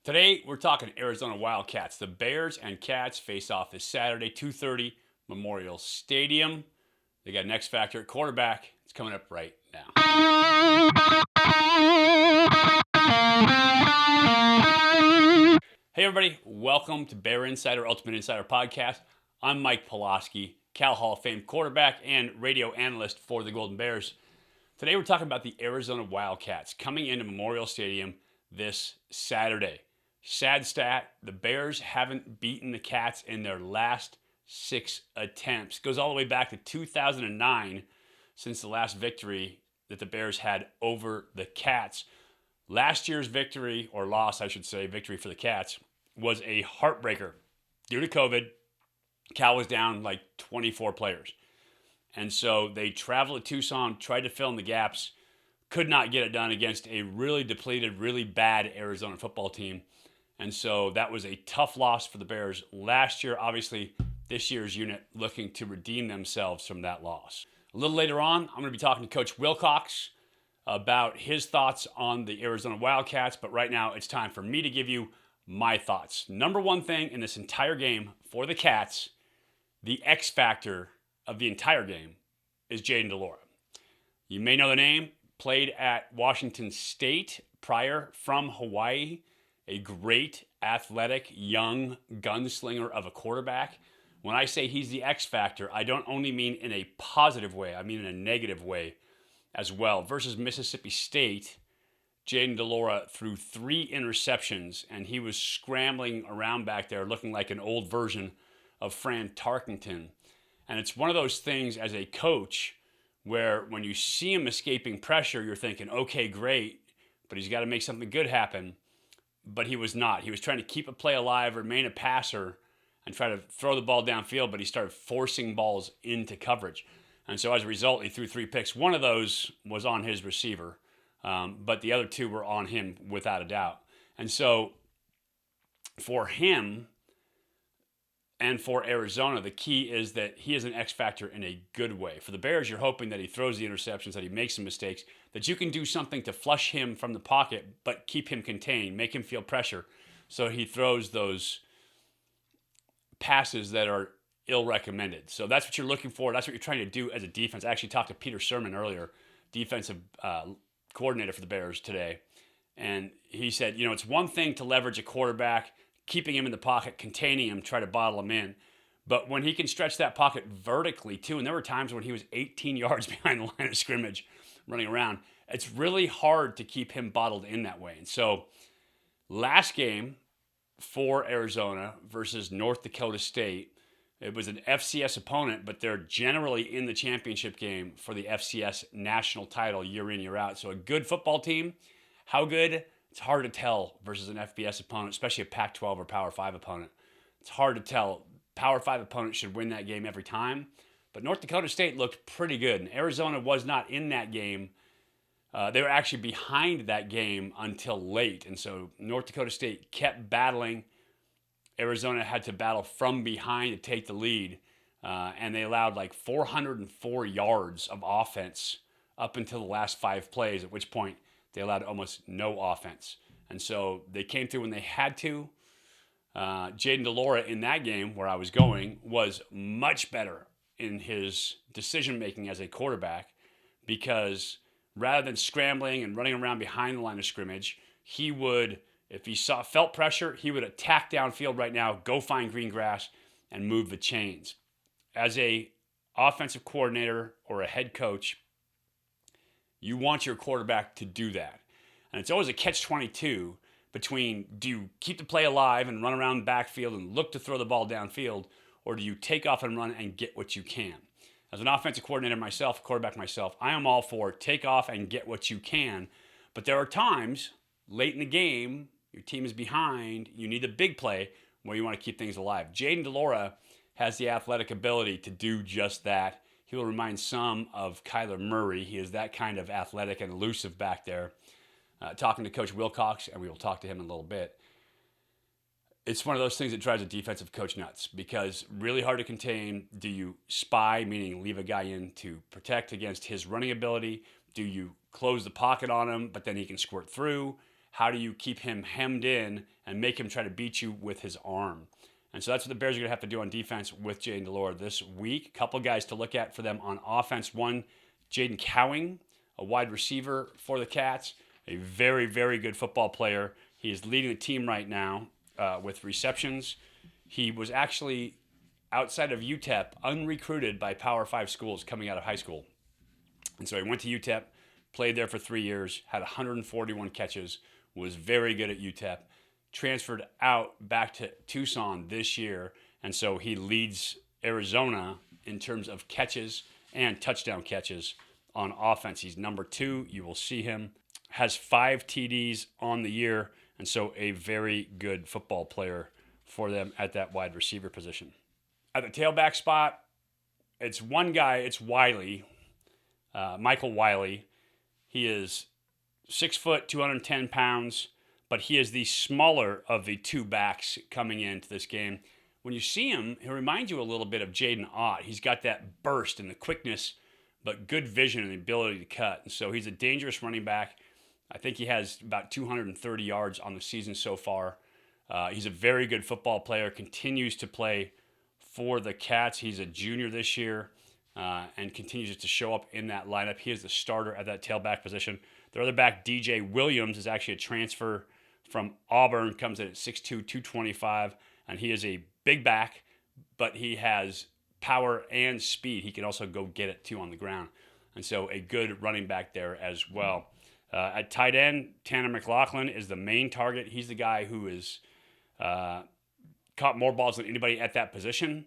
Today, we're talking Arizona Wildcats. The Bears and Cats face off this Saturday, 2:30, Memorial Stadium. They got an X Factor at quarterback. It's coming up right now. Hey, everybody. Welcome to Bear Insider, Ultimate Insider Podcast. I'm Mike Pulaski, Cal Hall of Fame quarterback and radio analyst for the Golden Bears. Today, we're talking about the Arizona Wildcats coming into Memorial Stadium this Saturday. Sad stat, the Bears haven't beaten the Cats in their last 6 attempts. Goes all the way back to 2009 since the last victory that the Bears had over the Cats. Last year's victory, or loss, I should say, victory for the Cats, was a heartbreaker. Due to COVID, Cal was down like 24 players. And so they traveled to Tucson, tried to fill in the gaps, could not get it done against a really depleted, really bad Arizona football team. And so that was a tough loss for the Bears last year. Obviously, this year's unit looking to redeem themselves from that loss. A little later on, I'm going to be talking to Coach Wilcox about his thoughts on the Arizona Wildcats. But right now, it's time for me to give you my thoughts. Number one thing in this entire game for the Cats, the X factor of the entire game, is Jayden de Laura. You may know the name. Played at Washington State prior from Hawaii. A great, athletic, young gunslinger of a quarterback. When I say he's the X factor, I don't only mean in a positive way, I mean in a negative way as well. Versus Mississippi State, Jayden de Laura threw 3 interceptions, and he was scrambling around back there looking like an old version of Fran Tarkenton. And it's one of those things as a coach where when you see him escaping pressure, you're thinking, okay, great, but he's got to make something good happen. But he was not. He was trying to keep a play alive, remain a passer, and try to throw the ball downfield, but he started forcing balls into coverage. And so as a result, he threw 3 picks. One of those was on his receiver, but the other 2 were on him without a doubt. And so for him and for Arizona, the key is that he is an X factor in a good way. For the Bears, you're hoping that he throws the interceptions, that he makes some mistakes, that you can do something to flush him from the pocket, but keep him contained, make him feel pressure, so he throws those passes that are ill-recommended. So that's what you're looking for. That's what you're trying to do as a defense. I actually talked to Peter Sirmon earlier, defensive coordinator for the Bears today, and he said, it's one thing to leverage a quarterback, keeping him in the pocket, containing him, try to bottle him in. But when he can stretch that pocket vertically too, and there were times when he was 18 yards behind the line of scrimmage running around, it's really hard to keep him bottled in that way. And so last game for Arizona versus North Dakota State, it was an FCS opponent, but they're generally in the championship game for the FCS national title year in, year out. So a good football team. How good? It's hard to tell versus an FBS opponent, especially a Pac-12 or Power 5 opponent. It's hard to tell. Power 5 opponents should win that game every time. But North Dakota State looked pretty good, and Arizona was not in that game. They were actually behind that game until late, and so North Dakota State kept battling. Arizona had to battle from behind to take the lead, and they allowed like 404 yards of offense up until the last 5 plays, at which point they allowed almost no offense. And so they came through when they had to. Jayden de Laura in that game where I was going was much better in his decision-making as a quarterback, because rather than scrambling and running around behind the line of scrimmage, he would, if he felt pressure, he would attack downfield right now, go find green grass, and move the chains. As a offensive coordinator or a head coach, you want your quarterback to do that. And it's always a catch-22 between, do you keep the play alive and run around the backfield and look to throw the ball downfield, or do you take off and run and get what you can? As an offensive coordinator myself, quarterback myself, I am all for take off and get what you can. But there are times late in the game, your team is behind, you need the big play where you want to keep things alive. Jayden de Laura has the athletic ability to do just that. He will remind some of Kyler Murray. He is that kind of athletic and elusive back there. Talking to Coach Wilcox, and we will talk to him in a little bit. It's one of those things that drives a defensive coach nuts, because really hard to contain. Do you spy, meaning leave a guy in to protect against his running ability? Do you close the pocket on him, but then he can squirt through? how do you keep him hemmed in and make him try to beat you with his arm? And so that's what the Bears are going to have to do on defense with Jayden de Laura this week. A couple guys to look at for them on offense. One, Jaden Cowing, a wide receiver for the Cats, a very, very good football player. He is leading the team right now with receptions. He was actually, outside of UTEP, unrecruited by Power 5 schools coming out of high school. And so he went to UTEP, played there for 3 years, had 141 catches, was very good at UTEP, transferred out back to Tucson this year, and so he leads Arizona in terms of catches and touchdown catches on offense. He's number 2. You will see him. Has 5 TDs on the year, and so a very good football player for them at that wide receiver position. At the tailback spot, it's one guy. It's Wiley, Michael Wiley. He is 6 foot, 210 pounds, but he is the smaller of the 2 backs coming into this game. When you see him, he reminds you a little bit of Jaden Ott. He's got that burst and the quickness, but good vision and the ability to cut. And so he's a dangerous running back. I think he has about 230 yards on the season so far. He's a very good football player, continues to play for the Cats. He's a junior this year and continues to show up in that lineup. He is the starter at that tailback position. Their other back, DJ Williams, is actually a transfer from Auburn, comes in at 6'2", 225, and he is a big back, but he has power and speed. He can also go get it, too, on the ground. And so a good running back there as well. At tight end, Tanner McLaughlin is the main target. He's the guy who is caught more balls than anybody at that position.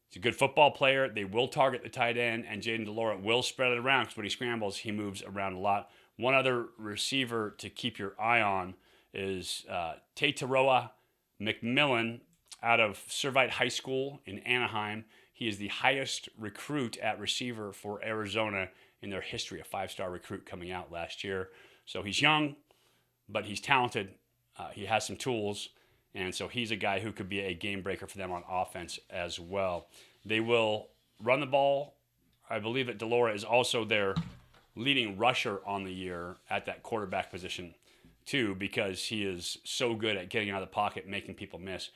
He's a good football player. They will target the tight end, and Jayden de Laura will spread it around because when he scrambles, he moves around a lot. One other receiver to keep your eye on is Tateroa McMillan out of Servite High School in Anaheim. He is the highest recruit at receiver for Arizona in their history, a 5-star recruit coming out last year. So he's young, but he's talented. He has some tools, and so he's a guy who could be a game breaker for them on offense as well. They will run the ball. I believe that de Laura is also their leading rusher on the year at that quarterback position too, because he is so good at getting out of the pocket and making people miss.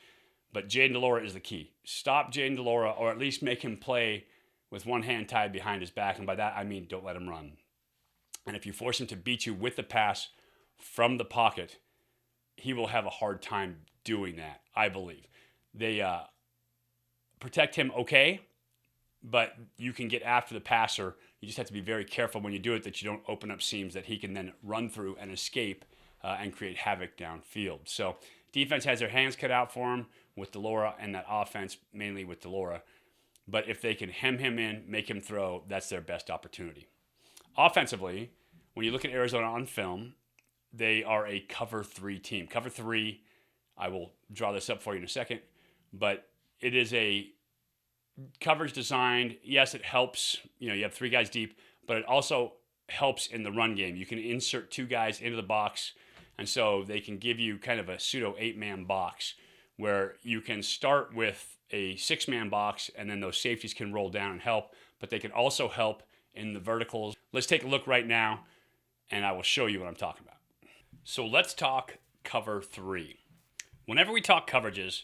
But Jayden de Laura is the key. Stop Jayden de Laura, or at least make him play with one hand tied behind his back. And by that, I mean don't let him run. And if you force him to beat you with the pass from the pocket, he will have a hard time doing that, I believe. They protect him okay, but you can get after the passer. You just have to be very careful when you do it that you don't open up seams that he can then run through and escape and create havoc downfield. So defense has their hands cut out for him with de Laura, and that offense mainly with de Laura. But if they can hem him in, make him throw, that's their best opportunity. Offensively, when you look at Arizona on film, they are a cover 3 team. Cover 3, I will draw this up for you in a second, but it is a coverage designed. Yes, it helps. You have 3 guys deep, but it also helps in the run game. You can insert 2 guys into the box, and so they can give you kind of a pseudo 8-man box where you can start with a 6-man box, and then those safeties can roll down and help, but they can also help in the verticals. Let's take a look right now, and I will show you what I'm talking about. So let's talk cover 3. Whenever we talk coverages,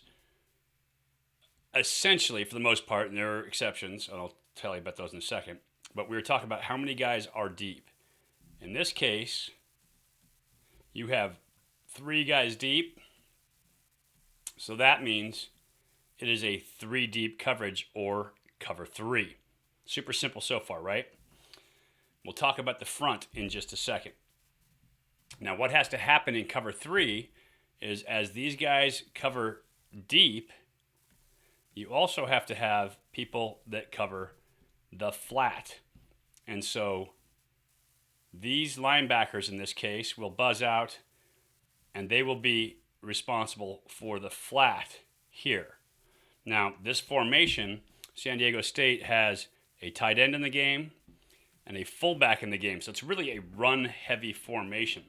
essentially, for the most part, and there are exceptions, and I'll tell you about those in a second, but we were talking about how many guys are deep. In this case, you have 3 guys deep, so that means it is a 3 deep coverage or cover 3. Super simple so far, right? We'll talk about the front in just a second. Now, what has to happen in cover 3 is as these guys cover deep, you also have to have people that cover the flat. And so these linebackers in this case will buzz out, and they will be responsible for the flat here. Now, this formation, San Diego State has a tight end in the game and a fullback in the game. So it's really a run-heavy formation.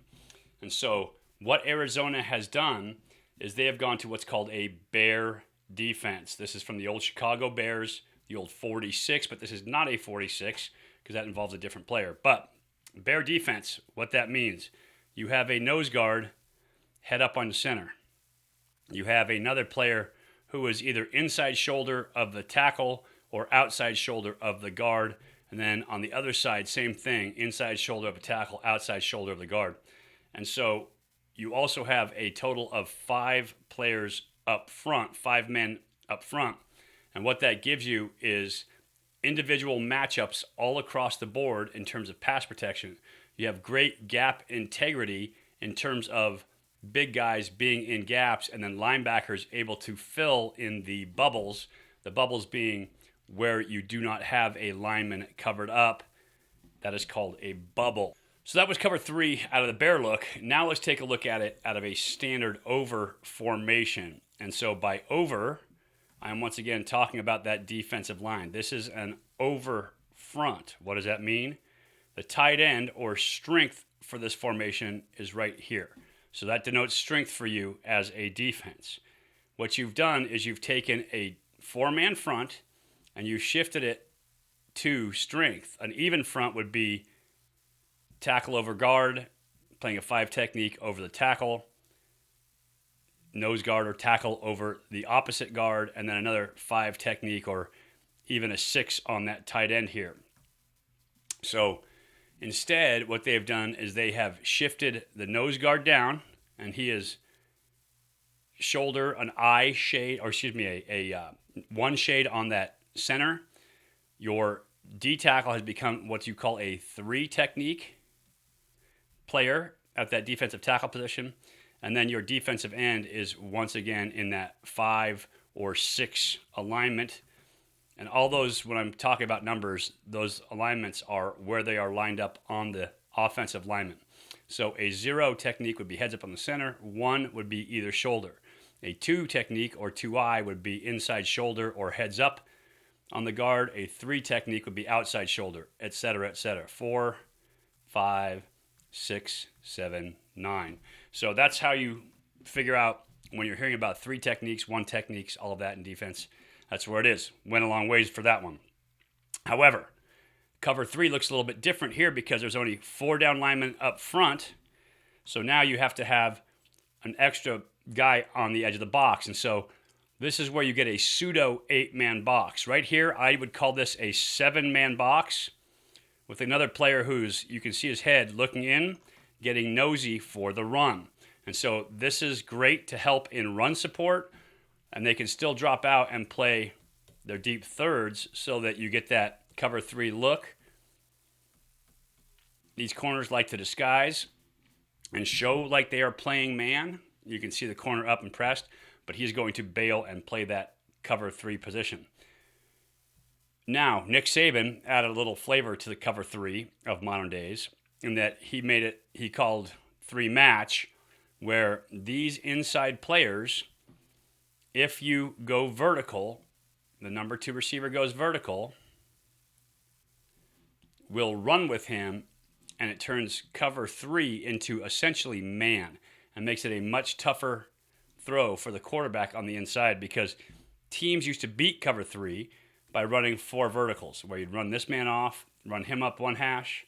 And so what Arizona has done is they have gone to what's called a bear defense. This is from the old Chicago Bears, the old 46, but this is not a 46 because that involves a different player. But bear defense, what that means, you have a nose guard head up on the center. You have another player who is either inside shoulder of the tackle or outside shoulder of the guard. And then on the other side, same thing, inside shoulder of a tackle, outside shoulder of the guard. And so you also have a total of 5 players up front, 5 men up front. And what that gives you is individual matchups all across the board in terms of pass protection. You have great gap integrity in terms of big guys being in gaps and then linebackers able to fill in the bubbles being where you do not have a lineman covered up. That is called a bubble. So that was cover 3 out of the bear look. Now let's take a look at it out of a standard over formation. And so by over, I'm once again talking about that defensive line. This is an over front. What does that mean? The tight end or strength for this formation is right here. So that denotes strength for you as a defense. What you've done is you've taken a 4-man front and you shifted it to strength. An even front would be tackle over guard, playing a 5 technique over the tackle, nose guard or tackle over the opposite guard, and then another 5 technique or even a 6 on that tight end here. So instead, what they have done is they have shifted the nose guard down, and he is shoulder, an eye shade, or excuse me, a one shade on that center. Your D tackle has become what you call a 3 technique player at that defensive tackle position. And then your defensive end is once again in that 5 or 6 alignment. And all those, when I'm talking about numbers, those alignments are where they are lined up on the offensive lineman. So a 0 technique would be heads up on the center. 1 would be either shoulder. A 2 technique or 2-eye would be inside shoulder or heads up on the guard. A 3 technique would be outside shoulder, etc., etc. 4, 5, 6, 7, 9. So that's how you figure out when you're hearing about 3 techniques, 1 techniques, all of that in defense. That's where it is. Went a long ways for that one. However, cover 3 looks a little bit different here because there's only 4 down linemen up front. So now you have to have an extra guy on the edge of the box. And so this is where you get a pseudo 8-man box. Right here, I would call this a 7-man box with another player who's, you can see his head looking in, getting nosy for the run. And so this is great to help in run support, and they can still drop out and play their deep thirds so that you get that cover 3 look. These corners like to disguise and show like they are playing man. You can see the corner up and pressed, but he's going to bail and play that cover 3 position. Now, Nick Saban added a little flavor to the cover 3 of modern days in that he called 3 match, where these inside players, if you go vertical, the number 2 receiver goes vertical, will run with him, and it turns cover 3 into essentially man and makes it a much tougher throw for the quarterback on the inside, because teams used to beat cover 3 by running 4 verticals, where you'd run this man off, run him up one hash,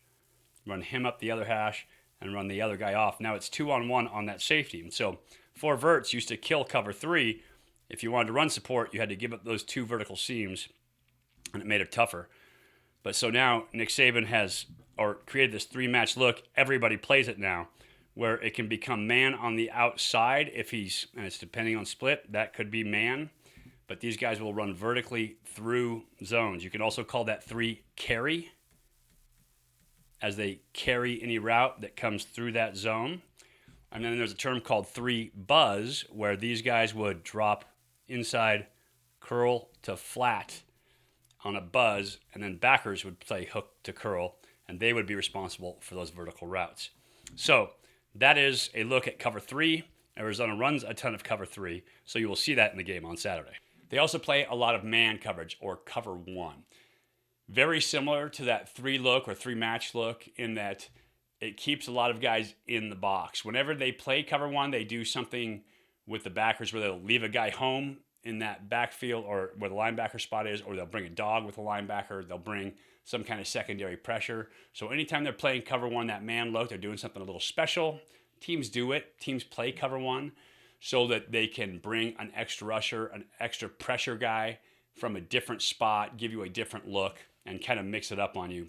run him up the other hash, and run the other guy off. Now it's 2-on-1 on that safety. And so 4 verts used to kill cover 3. If you wanted to run support, you had to give up those 2 vertical seams, and it made it tougher. But so now Nick Saban has created this 3-match look. Everybody plays it now, where it can become man on the outside if and it's depending on split, that could be man. But these guys will run vertically through zones. You can also call that 3 carry, as they carry any route that comes through that zone. And then there's a term called 3 buzz, where these guys would drop inside, curl to flat on a buzz, and then backers would play hook to curl, and they would be responsible for those vertical routes. So that is a look at cover 3. Arizona runs a ton of cover 3, so you will see that in the game on Saturday. They also play a lot of man coverage, or cover 1. Very similar to that 3 look or 3 match look in that it keeps a lot of guys in the box. Whenever they play cover 1, they do something with the backers where they'll leave a guy home in that backfield or where the linebacker spot is, or they'll bring a dog with a linebacker. They'll bring some kind of secondary pressure. So anytime they're playing cover 1, that man look, they're doing something a little special teams do it. Teams play cover one so that they can bring an extra rusher, an extra pressure guy from a different spot, give you a different look, and kind of mix it up on you.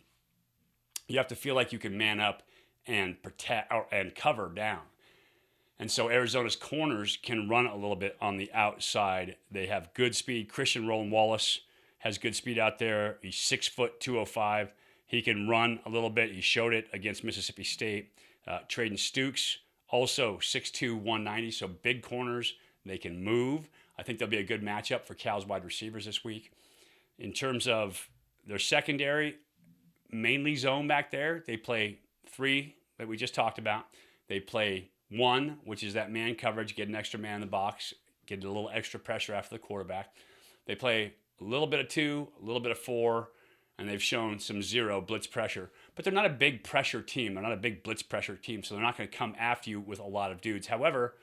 You have to feel like you can man up and protect and cover down. And so Arizona's corners can run a little bit on the outside. They have good speed. Christian Roland Wallace has good speed out there. He's 6 foot 205. He can run a little bit. He showed it against Mississippi State. Traden Stukes, also 6'2", 190, so big corners. They can move. I think they'll be a good matchup for Cal's wide receivers this week. In terms of their secondary, mainly zone back there. They play 3 that we just talked about. They play 1, which is that man coverage, get an extra man in the box, get a little extra pressure after the quarterback. They play a little bit of 2, a little bit of 4, and they've shown some 0 blitz pressure. But they're not a big pressure team. They're not a big blitz pressure team, so they're not going to come after you with a lot of dudes. However,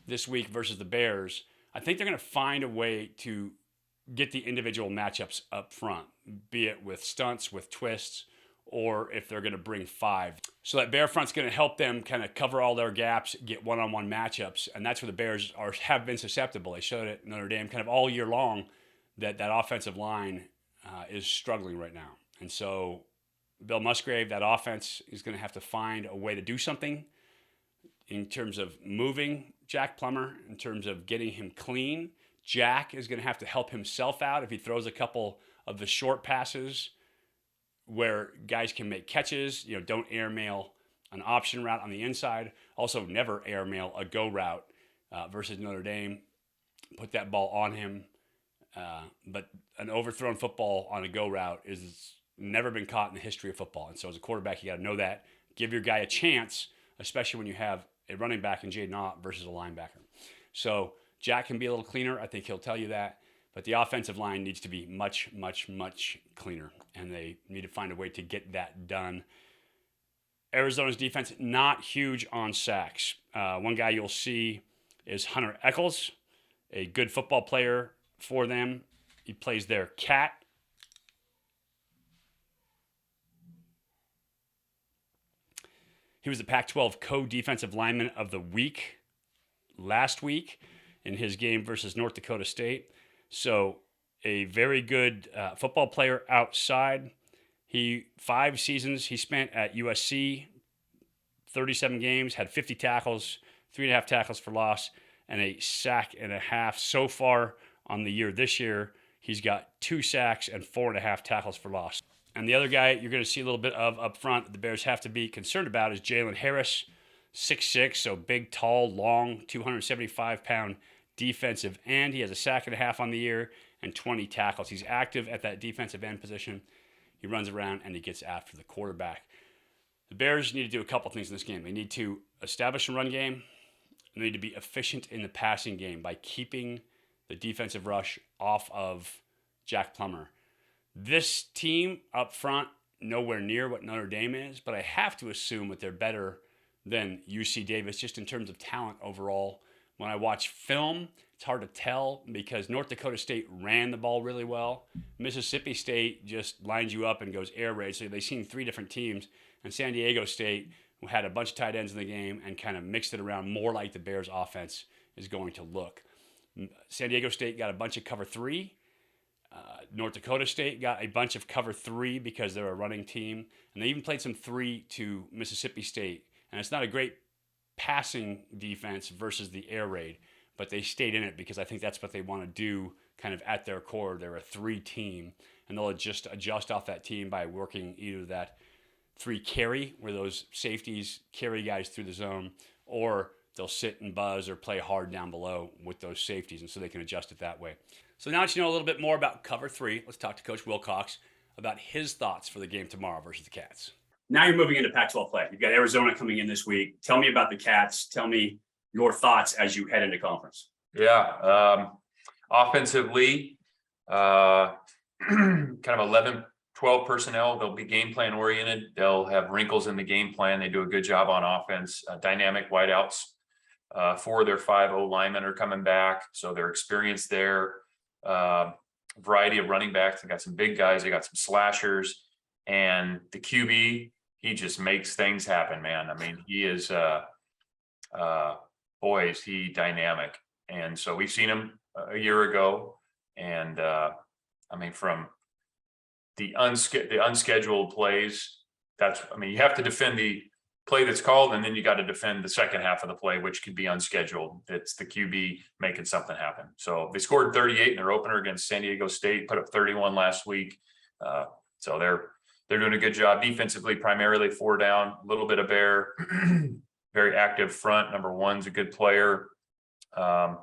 this week versus the Bears, I think they're going to find a way to get the individual matchups up front, be it with stunts, with twists, or if they're going to bring 5. So that Bear front's going to help them kind of cover all their gaps, get one-on-one matchups, and that's where the Bears have been susceptible. They showed it in Notre Dame kind of all year long that offensive line is struggling right now. And so Bill Musgrave, that offense, is going to have to find a way to do something in terms of moving Jack Plummer, in terms of getting him clean. Jack is going to have to help himself out if he throws a couple of the short passes where guys can make catches. Don't airmail an option route on the inside. Also, never airmail a go route versus Notre Dame. Put that ball on him. But an overthrown football on a go route is never been caught in the history of football. And so as a quarterback, you got to know that. Give your guy a chance, especially when you have a running back in Jaden Ott versus a linebacker. So Jack can be a little cleaner. I think he'll tell you that. But the offensive line needs to be much, much, much cleaner. And they need to find a way to get that done. Arizona's defense, not huge on sacks. One guy you'll see is Hunter Eccles, a good football player for them. He plays their cat. He was the Pac-12 co-defensive lineman of the week last week in his game versus North Dakota State. So a very good football player outside. 5 seasons he spent at USC, 37 games, had 50 tackles, 3.5 tackles for loss, and a sack and a half. So far on the year this year, he's got 2 sacks and 4.5 tackles for loss. And the other guy you're going to see a little bit of up front the Bears have to be concerned about is Jalen Harris, 6'6", so big, tall, long, 275-pound defensive end. He has a sack and a half on the year and 20 tackles. He's active at that defensive end position. He runs around and he gets after the quarterback. The Bears need to do a couple things in this game. They need to establish a run game. They need to be efficient in the passing game by keeping the defensive rush off of Jack Plummer. This team up front, nowhere near what Notre Dame is, but I have to assume that they're better than UC Davis just in terms of talent overall. When I watch film, it's hard to tell because North Dakota State ran the ball really well. Mississippi State just lines you up and goes air raid. So they've seen 3 different teams. And San Diego State had a bunch of tight ends in the game and kind of mixed it around more like the Bears offense is going to look. San Diego State got a bunch of cover 3. North Dakota State got a bunch of cover 3 because they're a running team. And they even played some 3 to Mississippi State. And it's not a great passing defense versus the air raid, but they stayed in it because I think that's what they want to do kind of at their core. They're a 3 team, and they'll just adjust off that team by working either that 3 carry, where those safeties carry guys through the zone, or they'll sit and buzz or play hard down below with those safeties, and so they can adjust it that way. So now that you know a little bit more about cover 3, let's talk to Coach Wilcox about his thoughts for the game tomorrow versus the Cats. Now you're moving into Pac-12 play. You've got Arizona coming in this week. Tell me about the Cats. Tell me your thoughts as you head into conference. Yeah. Offensively, kind of 11, 12 personnel. They'll be game plan oriented. They'll have wrinkles in the game plan. They do a good job on offense. Dynamic wideouts. 4 of their 5 O-linemen are coming back, so they're experienced there. Variety of running backs. They got some big guys. They got some slashers. And the QB, he just makes things happen, man. I mean, he is boy, is he dynamic. And so we've seen him a year ago. And I mean, from the unscheduled plays, you have to defend the play that's called, and then you got to defend the second half of the play, which could be unscheduled. It's the QB making something happen. So they scored 38 in their opener against San Diego State, put up 31 last week. So they're doing a good job defensively, primarily 4 down, a little bit of bear, very active front. Number 1's a good player. Kind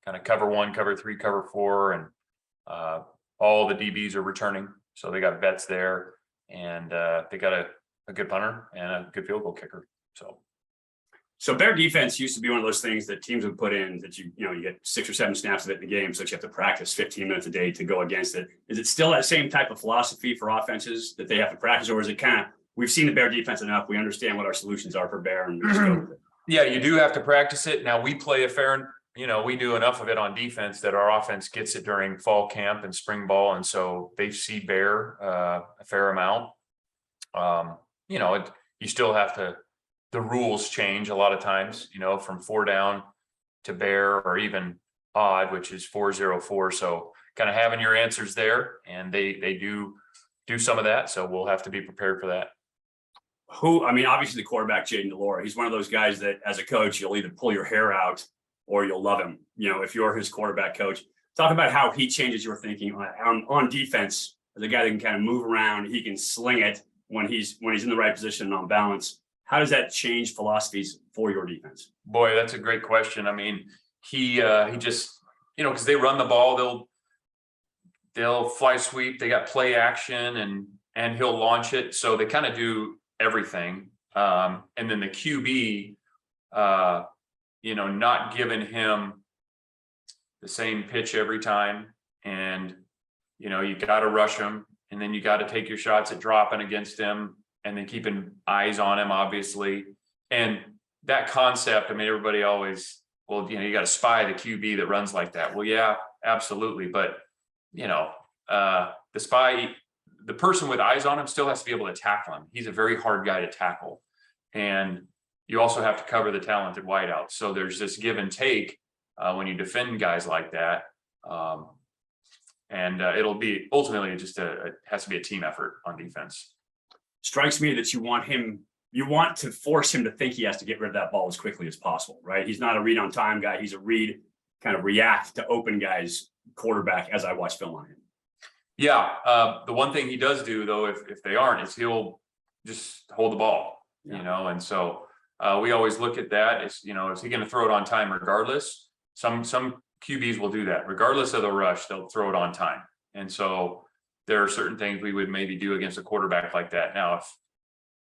of cover 1, cover 3, cover 4, and all the DBs are returning. So they got vets there, and they got a good punter and a good field goal kicker. So Bear defense used to be one of those things that teams would put in that you get 6 or 7 snaps of it in the game, so that you have to practice 15 minutes a day to go against it. Is it still that same type of philosophy for offenses that they have to practice, or is it kind of, we've seen the Bear defense enough, we understand what our solutions are for Bear, and we just go with it? Yeah, you do have to practice it. Now we play we do enough of it on defense that our offense gets it during fall camp and spring ball, and so they see Bear a fair amount. You still have to, the rules change a lot of times, from 4 down to Bear, or even odd, which is 4-0-4. So kind of having your answers there, and they do some of that. So we'll have to be prepared for that. Obviously the quarterback, Jaden DeLore, he's one of those guys that as a coach, you'll either pull your hair out or you'll love him. If you're his quarterback coach, talk about how he changes your thinking on defense. As a guy that can kind of move around, he can sling it when he's in the right position and on balance. How does that change philosophies for your defense? Boy, that's a great question. I mean, he just, because they run the ball, they'll fly sweep, they got play action, and he'll launch it. So they kind of do everything. And then the QB, not giving him the same pitch every time. And, you got to rush him, and then you got to take your shots at dropping against him, and then keeping eyes on him, obviously. And that concept, everybody always, you got to spy the QB that runs like that. Well, yeah, absolutely. But, the person with eyes on him still has to be able to tackle him. He's a very hard guy to tackle. And you also have to cover the talented wideouts. So there's this give and take when you defend guys like that. It'll be ultimately it has to be a team effort on defense. Strikes me that you want to force him to think he has to get rid of that ball as quickly as possible, right? He's not a read on time guy. He's a read, kind of react to open guys quarterback, as I watch film on him. Yeah. The one thing he does do, though, if they aren't, is he'll just hold the ball, and so we always look at that. Is he going to throw it on time regardless? Some QBs will do that. Regardless of the rush, they'll throw it on time. And so there are certain things we would maybe do against a quarterback like that. Now,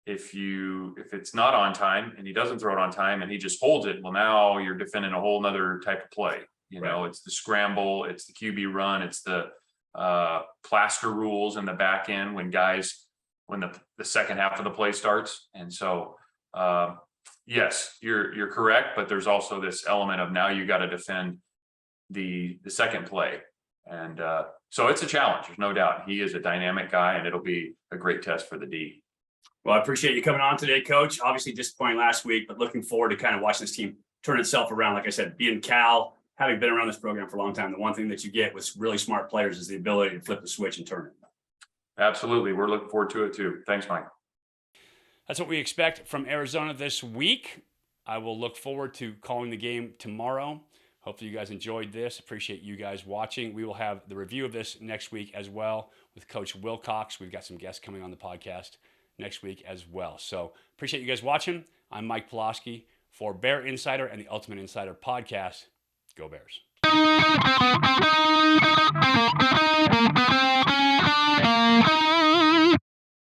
if it's not on time and he doesn't throw it on time and he just holds it, well, now you're defending a whole nother type of play. It's the scramble, it's the QB run, it's the plaster rules in the back end when the second half of the play starts. And so, yes, you're correct, but there's also this element of now you got to defend the second play. And so it's a challenge. There's no doubt. He is a dynamic guy, and it'll be a great test for the D. Well, I appreciate you coming on today, Coach. Obviously disappointing last week, but looking forward to kind of watching this team turn itself around. Like I said, being Cal, having been around this program for a long time, the one thing that you get with really smart players is the ability to flip the switch and turn it. Absolutely. We're looking forward to it too. Thanks, Mike. That's what we expect from Arizona this week. I will look forward to calling the game tomorrow. Hopefully you guys enjoyed this. Appreciate you guys watching. We will have the review of this next week as well with Coach Wilcox. We've got some guests coming on the podcast next week as well. So appreciate you guys watching. I'm Mike Pulaski for Bear Insider and the Ultimate Insider podcast. Go Bears.